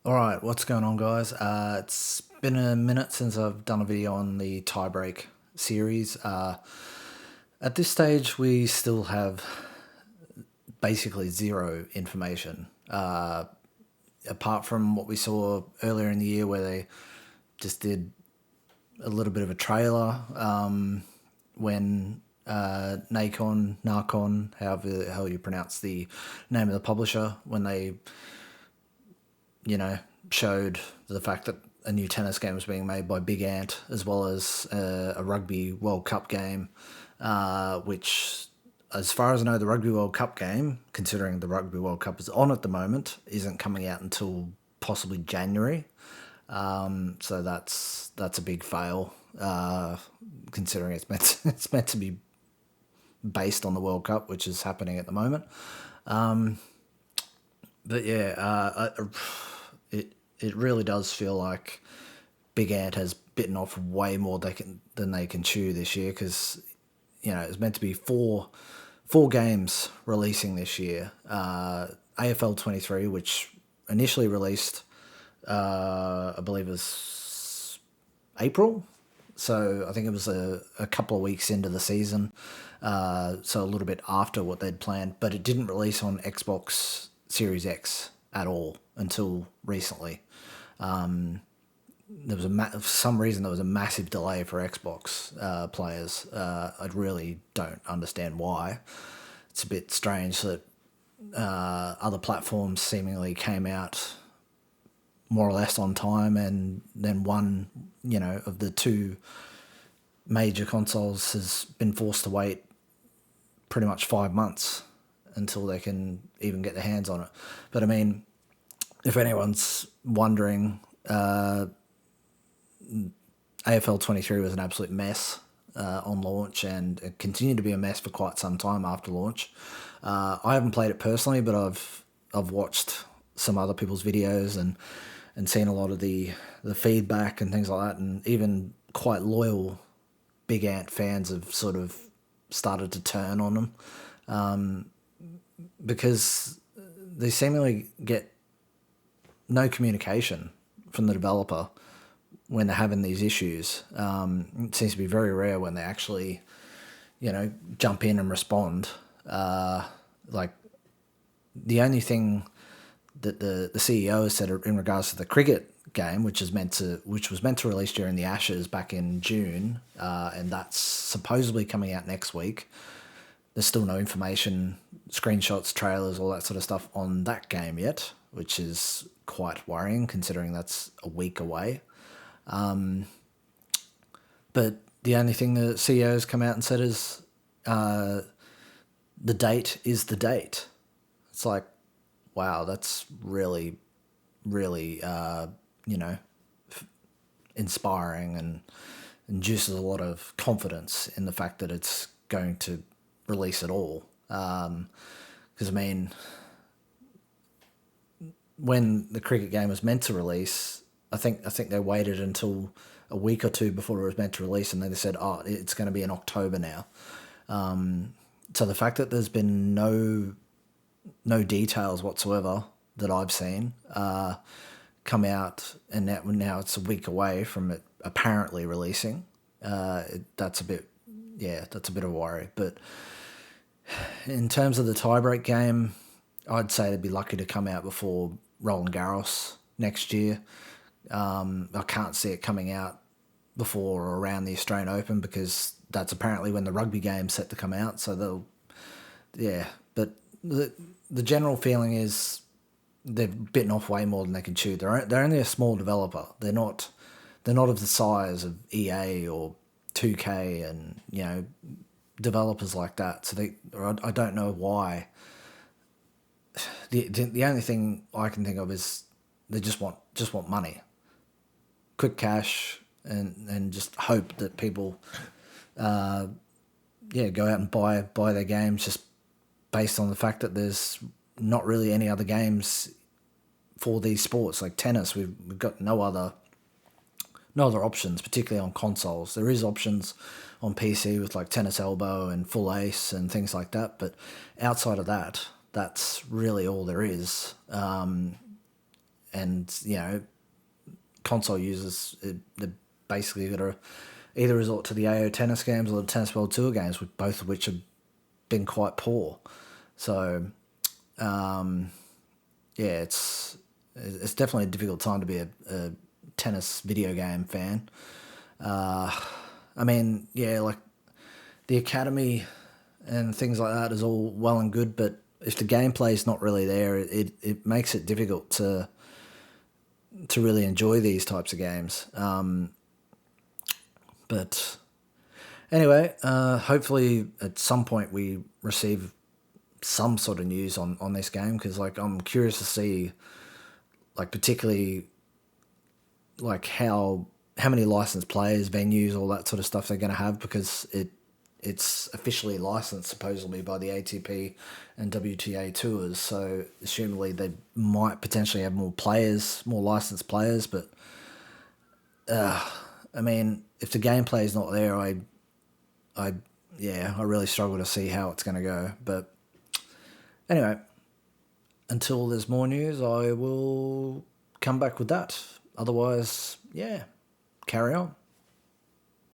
All right, what's going on, guys? It's been a minute since I've done a video on the tiebreak series. At this stage, we still have basically zero information, apart from what we saw earlier in the year, where they just did a little bit of a trailer when Nacon, however how you pronounce the name of the publisher, when they showed the fact that a new tennis game was being made by Big Ant, as well as a Rugby World Cup game, which, as far as I know, the Rugby World Cup game, considering the Rugby World Cup is on at the moment, isn't coming out until possibly January. So that's a big fail, considering it's meant to be based on the World Cup, which is happening at the moment. But yeah, it really does feel like Big Ant has bitten off way more than they can chew this year, because it's meant to be four games releasing this year. AFL 23, which initially released, I believe it was April. So I think it was a couple of weeks into the season, so a little bit after what they'd planned, but it didn't release on Xbox Series X at all until recently. There was for some reason there was a massive delay for Xbox players. I really don't understand why. It's a bit strange that other platforms seemingly came out more or less on time, and then one, of the two major consoles has been forced to wait pretty much 5 months until they can even get their hands on it. But I mean, if anyone's wondering, AFL 23 was an absolute mess on launch, and it continued to be a mess for quite some time after launch. I haven't played it personally, but I've watched some other people's videos and seen a lot of the feedback and things like that, and even quite loyal Big Ant fans have sort of started to turn on them, because they seemingly get no communication from the developer when they're having these issues. It seems to be very rare when they actually, jump in and respond. Like, the only thing that the CEO has said in regards to the cricket game, which was meant to release during the Ashes back in June, and that's supposedly coming out next week. There's still no information, screenshots, trailers, all that sort of stuff on that game yet, which is quite worrying considering that's a week away. But the only thing the CEO has come out and said is the date is the date. It's like, wow, that's really, really, inspiring and induces a lot of confidence in the fact that it's going to release at all. Because, I mean, when the cricket game was meant to release, I think they waited until a week or two before it was meant to release, and then they said, "Oh, it's going to be in October now." So the fact that there's been no details whatsoever that I've seen come out, and now it's a week away from it apparently releasing. That's a bit of a worry. But in terms of the tiebreak game, I'd say they'd be lucky to come out before Roland Garros next year. I can't see it coming out before or around the Australian Open, because that's apparently when the rugby game's set to come out. So but the general feeling is they've bitten off way more than they can chew. They're only a small developer. They're not of the size of EA or 2K and developers like that. So I don't know why. The only thing I can think of is they just want money, quick cash, and just hope that people go out and buy their games, just based on the fact that there's not really any other games for these sports. Like tennis, we've got no other options, particularly on consoles. There is options on PC with like Tennis Elbow and Full Ace and things like that, but outside of that, that's really all there is. and console users, they're basically got to either resort to the AO Tennis games or the Tennis World Tour games, both of which have been quite poor. So, it's definitely a difficult time to be a tennis video game fan. I mean, like the academy and things like that is all well and good, but if the gameplay is not really there, it makes it difficult to really enjoy these types of games. But anyway, hopefully at some point we receive some sort of news on this game, because like I'm curious to see, like particularly like how many licensed players, venues, all that sort of stuff they're going to have, because it's officially licensed supposedly by the ATP and WTA tours. So assumably they might potentially have more players, more licensed players. But I mean, if the gameplay is not there, I really struggle to see how it's going to go. But anyway, until there's more news, I will come back with that. Otherwise, carry on.